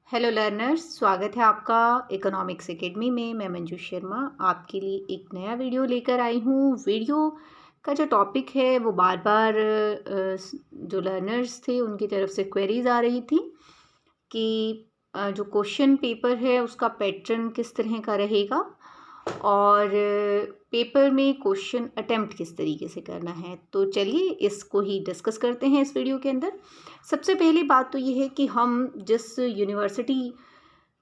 Hello learners, स्वागत है आपका इकोनॉमिक्स एकेडमी में। मैं मंजू शर्मा आपके लिए एक नया वीडियो लेकर आई हूँ। वीडियो का जो टॉपिक है वो बार बार जो लर्नर्स थे उनकी तरफ से क्वेरीज आ रही थी कि जो क्वेश्चन पेपर है उसका पैटर्न किस तरह का रहेगा और पेपर में क्वेश्चन अटेम्प्ट किस तरीके से करना है। तो चलिए इसको ही डिस्कस करते हैं इस वीडियो के अंदर। सबसे पहली बात तो ये है कि हम जिस यूनिवर्सिटी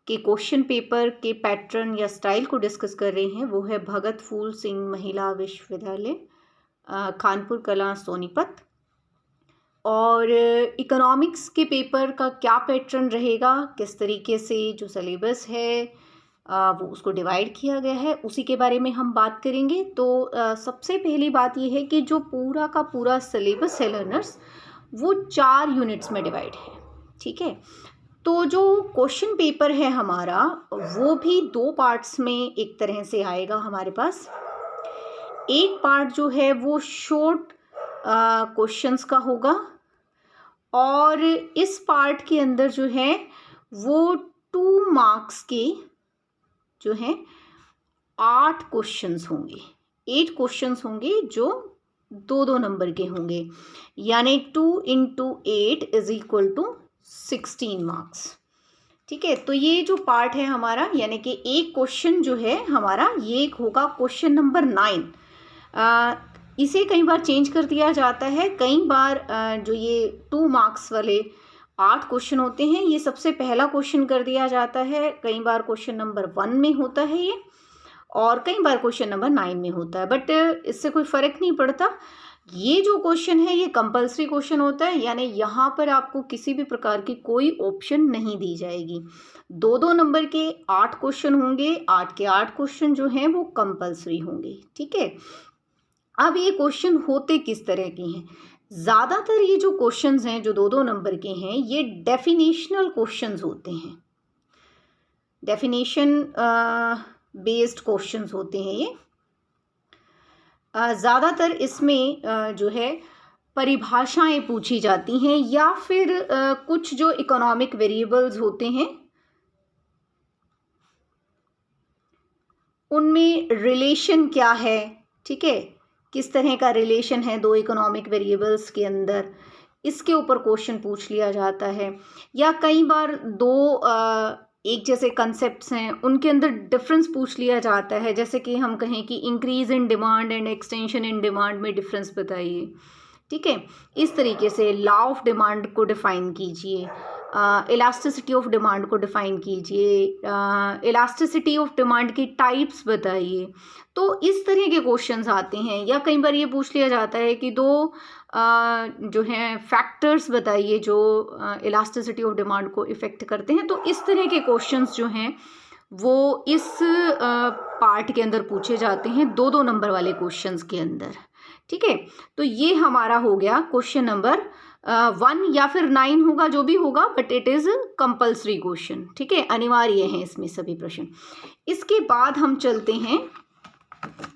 के क्वेश्चन पेपर के पैटर्न या स्टाइल को डिस्कस कर रहे हैं वो है भगत फूल सिंह महिला विश्वविद्यालय, कानपुर कला, सोनीपत। और इकोनॉमिक्स के पेपर का क्या पैटर्न रहेगा, किस तरीके से जो सिलेबस है वो उसको डिवाइड किया गया है, उसी के बारे में हम बात करेंगे। तो सबसे पहली बात यह है कि जो पूरा का पूरा सिलेबस है लर्नर्स वो 4 यूनिट्स में डिवाइड है। ठीक है, तो जो क्वेश्चन पेपर है हमारा वो भी 2 पार्ट्स में एक तरह से आएगा हमारे पास। एक पार्ट जो है वो शॉर्ट क्वेश्चंस का होगा और इस पार्ट के अंदर जो है वो 2 मार्क्स के जो है 8 क्वेश्चंस होंगे। 8 क्वेश्चंस होंगे जो 2-2 नंबर के होंगे, यानी 2 × 8 = 16 मार्क्स। ठीक है, तो ये जो पार्ट है हमारा, यानी कि एक क्वेश्चन जो है हमारा ये होगा क्वेश्चन नंबर 9। इसे कई बार चेंज कर दिया जाता है। कई बार जो ये 2 मार्क्स वाले 8 क्वेश्चन होते हैं ये सबसे पहला क्वेश्चन कर दिया जाता है। कई बार क्वेश्चन नंबर 1 में होता है ये, और कई बार क्वेश्चन नंबर 9 में होता है, बट इससे कोई फ़र्क नहीं पड़ता। ये जो क्वेश्चन है ये कंपलसरी क्वेश्चन होता है, यानी यहाँ पर आपको किसी भी प्रकार की कोई ऑप्शन नहीं दी जाएगी। 2-2 नंबर के 8 क्वेश्चन होंगे। 8 के 8 क्वेश्चन जो हैं वो कंपलसरी होंगे। ठीक है, अब ये क्वेश्चन होते किस तरह के हैं? ज़्यादातर ये जो क्वेश्चंस हैं जो 2-2 नंबर के हैं ये डेफिनेशनल क्वेश्चंस होते हैं। डेफिनेशन बेस्ड क्वेश्चंस होते हैं ये। ज़्यादातर इसमें जो है परिभाषाएं पूछी जाती हैं या फिर कुछ जो इकोनॉमिक वेरिएबल्स होते हैं उनमें रिलेशन क्या है। ठीक है, किस तरह का रिलेशन है 2 इकोनॉमिक वेरिएबल्स के अंदर, इसके ऊपर क्वेश्चन पूछ लिया जाता है। या कई बार 2 एक जैसे कंसेप्ट्स हैं उनके अंदर डिफरेंस पूछ लिया जाता है। जैसे कि हम कहें कि increase in demand and extension in demand में डिफरेंस बताइए। ठीक है, इस तरीके से लॉ ऑफ डिमांड को डिफाइन कीजिए, इलास्टिसिटी ऑफ डिमांड को डिफाइन कीजिए, इलास्टिसिटी ऑफ डिमांड की टाइप्स बताइए। तो इस तरह के क्वेश्चंस आते हैं। या कई बार ये पूछ लिया जाता है कि 2 जो हैं फैक्टर्स बताइए जो इलास्टिसिटी ऑफ डिमांड को इफ़ेक्ट करते हैं। तो इस तरह के क्वेश्चंस जो हैं वो इस पार्ट के अंदर पूछे जाते हैं 2-2 नंबर वाले क्वेश्चंस के अंदर। ठीक है, तो ये हमारा हो गया क्वेश्चन नंबर 1 या फिर 9 होगा, जो भी होगा, but it is compulsory question. ठीक है, अनिवार्य हैं इसमें सभी प्रश्न। इसके बाद हम चलते हैं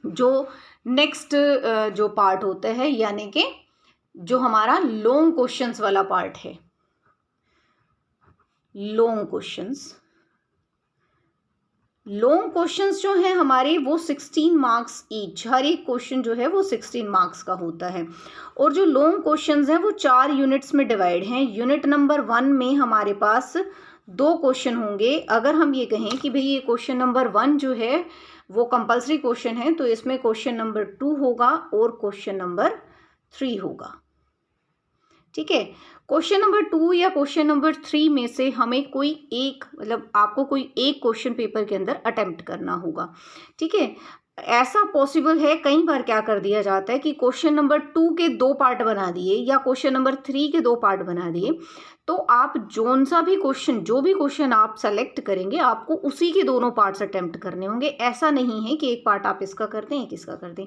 जो नेक्स्ट जो पार्ट होता है, यानी कि जो हमारा लॉन्ग क्वेश्चंस वाला पार्ट है। लॉन्ग क्वेश्चंस जो हैं हमारे वो 16 मार्क्स ईच, हर एक क्वेश्चन जो है वो 16 मार्क्स का होता है। और जो लॉन्ग क्वेश्चंस हैं वो 4 यूनिट्स में डिवाइड हैं। यूनिट नंबर 1 में हमारे पास 2 क्वेश्चन होंगे। अगर हम ये कहें कि भाई ये क्वेश्चन नंबर 1 जो है वो कंपलसरी क्वेश्चन है, तो इसमें क्वेश्चन नंबर 2 होगा और क्वेश्चन नंबर 3 होगा। ठीक है, क्वेश्चन नंबर 2 या क्वेश्चन नंबर 3 में से हमें कोई एक, मतलब आपको कोई एक क्वेश्चन पेपर के अंदर अटेम्प्ट करना होगा। ठीक है, ऐसा पॉसिबल है। कई बार क्या कर दिया जाता है कि क्वेश्चन नंबर 2 के 2 पार्ट बना दिए या क्वेश्चन नंबर 3 के 2 पार्ट बना दिए, तो आप जो भी क्वेश्चन आप सेलेक्ट करेंगे आपको उसी के दोनों पार्ट्स अटेम्प्ट करने होंगे। ऐसा नहीं है कि एक पार्ट आप इसका कर दें एक इसका कर दें।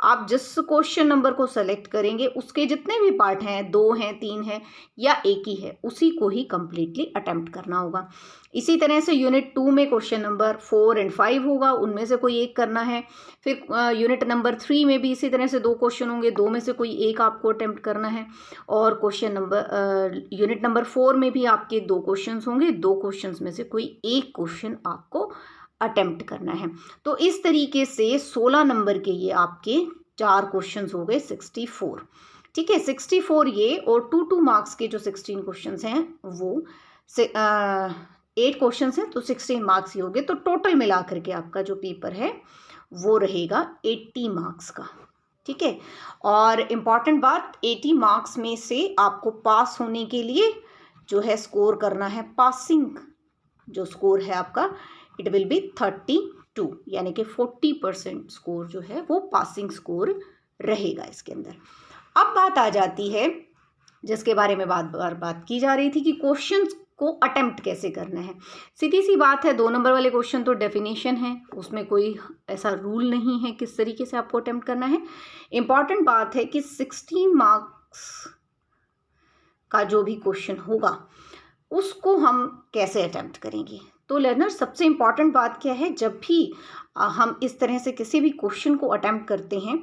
आप जिस क्वेश्चन नंबर को सेलेक्ट करेंगे उसके जितने भी पार्ट हैं, 2 हैं, 3 हैं या एक ही है, उसी को ही कंप्लीटली अटेम्प्ट करना होगा। इसी तरह से यूनिट 2 में क्वेश्चन नंबर 4 और 5 होगा, उनमें से कोई एक करना है। फिर यूनिट नंबर 3 में भी इसी तरह से 2 क्वेश्चन होंगे, 2 में से कोई एक आपको अटेम्प्ट करना है। और क्वेश्चन नंबर यूनिट नंबर 4 में भी आपके 2 क्वेश्चंस होंगे, 2 क्वेश्चंस में से कोई एक क्वेश्चन आपको अटेम्प्ट करना है। तो इस तरीके से 16 नंबर के ये आपके 4 क्वेश्चंस हो गए 64, ठीक है। 64 ये और 2 मार्क्स के जो 16 क्वेश्चंस हैं वो 8 क्वेश्चंस हैं तो 16 मार्क्स ही हो गए। तो टोटल मिला करके आपका जो पेपर है वो रहेगा 80 मार्क्स का, ठीक है। और इम्पॉर्टेंट बात, 80 मार्क्स में से आपको पास होने के लिए जो है स्कोर करना है, पासिंग जो स्कोर है आपका इट विल बी 32, यानी कि 40% स्कोर जो है वो पासिंग स्कोर रहेगा इसके अंदर। अब बात आ जाती है जिसके बारे में बात की जा रही थी कि क्वेश्चंस को अटेम्प्ट कैसे करना है। सीधी सी बात है, 2 नंबर वाले क्वेश्चन तो डेफिनेशन है, उसमें कोई ऐसा रूल नहीं है किस तरीके से आपको अटेम्प्ट करना है। इम्पॉर्टेंट बात है कि 16 मार्क्स का जो भी क्वेश्चन होगा उसको हम कैसे अटेम्प्ट करेंगे। तो लर्नर, सबसे इम्पॉर्टेंट बात क्या है, जब भी हम इस तरह से किसी भी क्वेश्चन को अटेम्प्ट करते हैं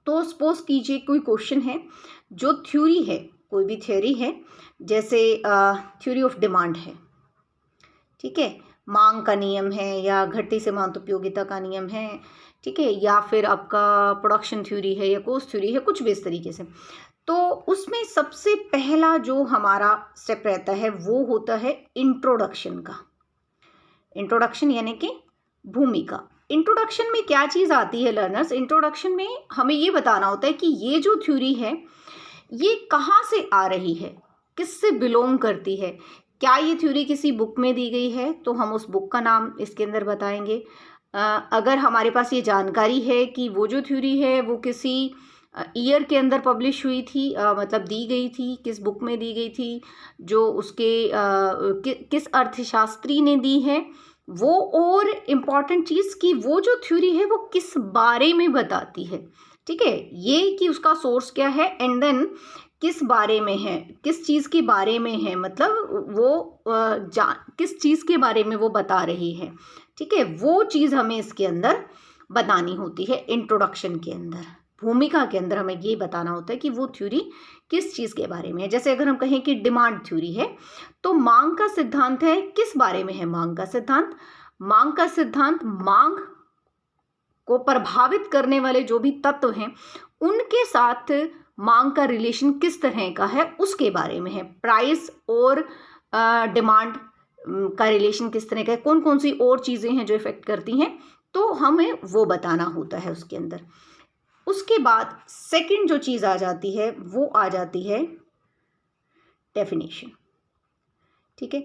तो सपोज कीजिए कोई क्वेश्चन है जो थ्योरी है, कोई भी थ्योरी है, जैसे थ्योरी ऑफ डिमांड है, ठीक है, मांग का नियम है या घटती सीमांत उपयोगिता का नियम है, ठीक है, या फिर आपका प्रोडक्शन थ्योरी है या कॉस्ट थ्योरी है, कुछ भी इस तरीके से। तो उसमें सबसे पहला जो हमारा स्टेप रहता है वो होता है इंट्रोडक्शन का। इंट्रोडक्शन यानी कि भूमिका। इंट्रोडक्शन में क्या चीज़ आती है लर्नर्स, इंट्रोडक्शन में हमें ये बताना होता है कि ये जो थ्योरी है ये कहाँ से आ रही है, किससे बिलोंग करती है। क्या ये थ्योरी किसी बुक में दी गई है तो हम उस बुक का नाम इसके अंदर बताएंगे। अगर हमारे पास ये जानकारी है कि वो जो थ्योरी है वो किसी ईयर के अंदर पब्लिश हुई थी, मतलब दी गई थी, किस बुक में दी गई थी, जो उसके किस अर्थशास्त्री ने दी है वो, और इम्पॉर्टेंट चीज़ कि वो जो थ्योरी है वो किस बारे में बताती है, ठीक है, ये कि उसका सोर्स क्या है एंड देन किस बारे में है, किस चीज़ के बारे में है, मतलब वो किस चीज़ के बारे में वो बता रही है, ठीक है, वो चीज़ हमें इसके अंदर बतानी होती है। इंट्रोडक्शन के अंदर, भूमिका के अंदर हमें ये बताना होता है कि वो थ्योरी किस चीज़ के बारे में है। जैसे अगर हम कहें कि डिमांड थ्योरी है तो मांग का सिद्धांत है, किस बारे में है मांग का सिद्धांत। मांग का सिद्धांत मांग को प्रभावित करने वाले जो भी तत्व हैं उनके साथ मांग का रिलेशन किस तरह का है उसके बारे में है। प्राइस और डिमांड का रिलेशन किस तरह का है, कौन कौन सी और चीज़ें हैं जो इफेक्ट करती हैं, तो हमें वो बताना होता है उसके अंदर। उसके बाद सेकंड जो चीज़ आ जाती है वो आ जाती है डेफिनेशन, ठीक है।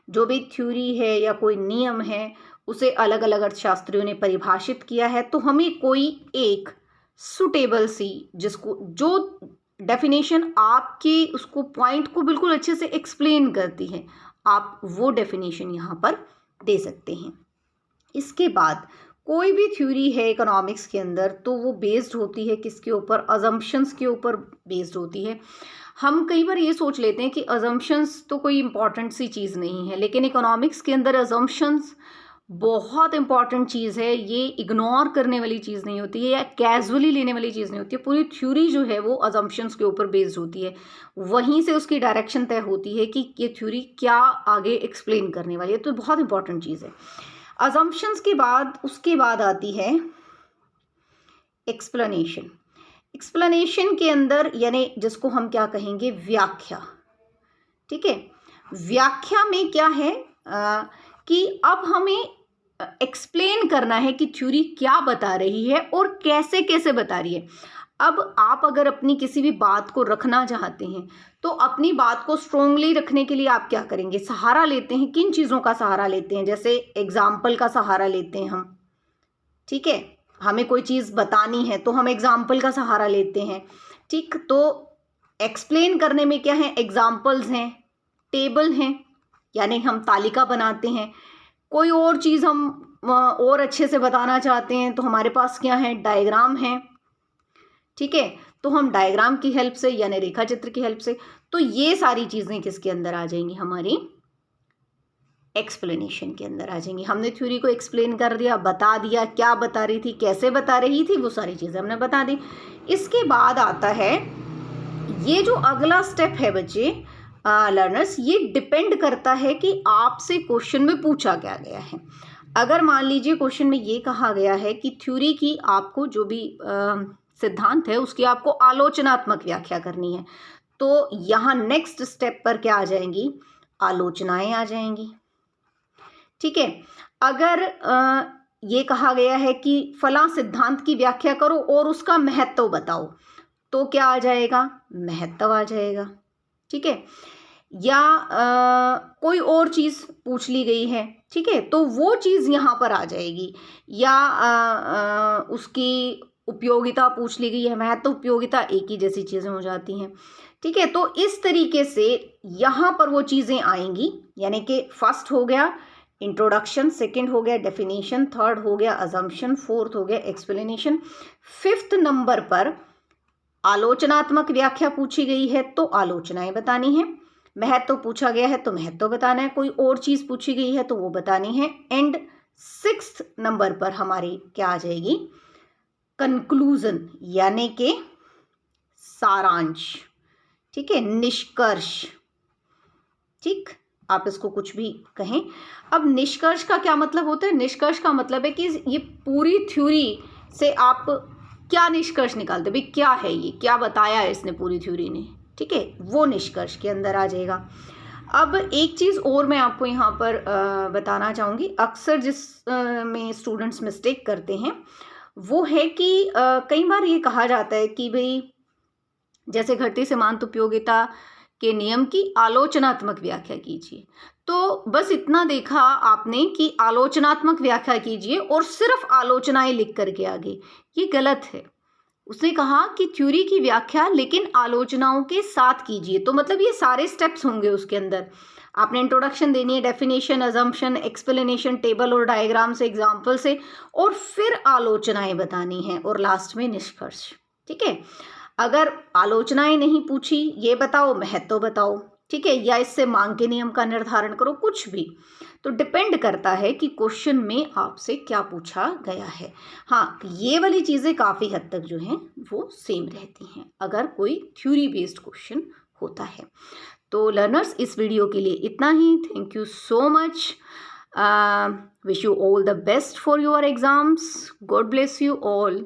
जो भी थ्योरी है या कोई नियम है उसे अलग अलग अर्थशास्त्रियों ने परिभाषित किया है, तो हमें कोई एक सुटेबल सी जिसको जो डेफिनेशन आपके उसको पॉइंट को बिल्कुल अच्छे से एक्सप्लेन करती है, आप वो डेफिनेशन यहाँ पर दे सकते हैं। इसके बाद कोई भी थ्योरी है इकोनॉमिक्स के अंदर तो वो बेस्ड होती है किसके ऊपर, अजम्पशंस के ऊपर बेस्ड होती है। हम कई बार ये सोच लेते हैं कि अजम्पशंस तो कोई इम्पॉर्टेंट सी चीज़ नहीं है, लेकिन इकोनॉमिक्स के अंदर अजम्पशंस बहुत इंपॉर्टेंट चीज़ है। ये इग्नोर करने वाली चीज़ नहीं होती है या कैजुअली लेने वाली चीज़ नहीं होती है। पूरी थ्योरी जो है वो अजम्पशंस के ऊपर बेस्ड होती है, वहीं से उसकी डायरेक्शन तय होती है कि ये थ्योरी क्या आगे एक्सप्लेन करने वाली है, तो बहुत इंपॉर्टेंट चीज़ है। अजम्पशंस के बाद उसके बाद आती है एक्सप्लेनेशन। एक्सप्लेनेशन के अंदर यानी जिसको हम क्या कहेंगे, व्याख्या, ठीक है। व्याख्या में क्या है कि अब हमें एक्सप्लेन करना है कि थ्योरी क्या बता रही है और कैसे कैसे बता रही है। अब आप अगर अपनी किसी भी बात को रखना चाहते हैं तो अपनी बात को स्ट्रोंगली रखने के लिए आप क्या करेंगे, सहारा लेते हैं, किन चीज़ों का सहारा लेते हैं, जैसे एग्जाम्पल का सहारा लेते हैं हम, ठीक है, हमें कोई चीज़ बतानी है तो हम एग्जाम्पल का सहारा लेते हैं, ठीक। तो एक्सप्लेन करने में क्या है, एग्जाम्पल्स हैं, टेबल हैं, यानी हम तालिका बनाते हैं। कोई और चीज़ हम और अच्छे से बताना चाहते हैं तो हमारे पास क्या है, डायग्राम है, ठीक है, तो हम डायग्राम की हेल्प से यानी रेखा चित्र की हेल्प से, तो ये सारी चीज़ें किसके अंदर आ जाएंगी, हमारी एक्सप्लेनेशन के अंदर आ जाएंगी। हमने थ्योरी को एक्सप्लेन कर दिया, बता दिया क्या बता रही थी, कैसे बता रही थी, वो सारी चीज़ें हमने बता दी। इसके बाद आता है ये जो अगला स्टेप है बच्चे, लर्नर्स, ये डिपेंड करता है कि आपसे क्वेश्चन में पूछा क्या गया है। अगर मान लीजिए क्वेश्चन में ये कहा गया है कि थ्योरी की आपको जो भी सिद्धांत है उसकी आपको आलोचनात्मक व्याख्या करनी है, तो यहाँ नेक्स्ट स्टेप पर क्या आ जाएंगी, आलोचनाएं आ जाएंगी। ठीक है। अगर ये कहा गया है कि फला सिद्धांत की व्याख्या करो और उसका महत्व बताओ, तो क्या आ जाएगा, महत्व आ जाएगा। ठीक है। या कोई और चीज़ पूछ ली गई है, ठीक है, तो वो चीज़ यहाँ पर आ जाएगी। या उसकी उपयोगिता पूछ ली गई है, महत्व उपयोगिता एक ही जैसी चीज़ें हो जाती हैं। ठीक है। तो इस तरीके से यहाँ पर वो चीज़ें आएंगी, यानी कि फर्स्ट हो गया इंट्रोडक्शन, सेकंड हो गया डेफिनेशन, थर्ड हो गया अजम्पशन, फोर्थ हो गया एक्सप्लेनेशन, फिफ्थ नंबर पर आलोचनात्मक व्याख्या पूछी गई है तो आलोचनाएं बतानी है, महत्व पूछा गया है तो महत्व बताना है, कोई और चीज़ पूछी गई है तो वो बतानी है, एंड सिक्स्थ नंबर पर हमारी क्या आ जाएगी, कंक्लूजन, यानी कि सारांश। ठीक है, निष्कर्ष। ठीक, आप इसको कुछ भी कहें। अब निष्कर्ष का क्या मतलब होता है, निष्कर्ष का मतलब है कि ये पूरी थ्योरी से आप क्या निष्कर्ष निकालते, भाई क्या है ये, क्या बताया है इसने पूरी थ्योरी ने। ठीक है, वो निष्कर्ष के अंदर आ जाएगा। अब एक चीज़ और मैं आपको यहाँ पर बताना चाहूँगी, अक्सर जिस में स्टूडेंट्स मिस्टेक करते हैं वो है कि कई बार ये कहा जाता है कि भाई जैसे घटती सीमांत उपयोगिता के नियम की आलोचनात्मक व्याख्या कीजिए, तो बस इतना देखा आपने कि आलोचनात्मक व्याख्या कीजिए और सिर्फ आलोचनाएं लिख करके आगे, ये गलत है। उसने कहा कि थ्योरी की व्याख्या लेकिन आलोचनाओं के साथ कीजिए, तो मतलब ये सारे स्टेप्स होंगे उसके अंदर। आपने इंट्रोडक्शन देनी है, डेफिनेशन, अजम्पशन, एक्सप्लेनेशन, टेबल और डायग्राम से, एग्जाम्पल से, और फिर आलोचनाएं बतानी है और लास्ट में निष्कर्ष। ठीक है। अगर आलोचनाएं नहीं पूछी, ये बताओ, महत्व बताओ, ठीक है, या इससे मांग के नियम का निर्धारण करो, कुछ भी, तो डिपेंड करता है कि क्वेश्चन में आपसे क्या पूछा गया है। हाँ, ये वाली चीज़ें काफ़ी हद तक जो हैं वो सेम रहती हैं अगर कोई थ्योरी बेस्ड क्वेश्चन होता है। तो लर्नर्स, इस वीडियो के लिए इतना ही। Thank you so much. Wish you all the best for your exams. God bless you all.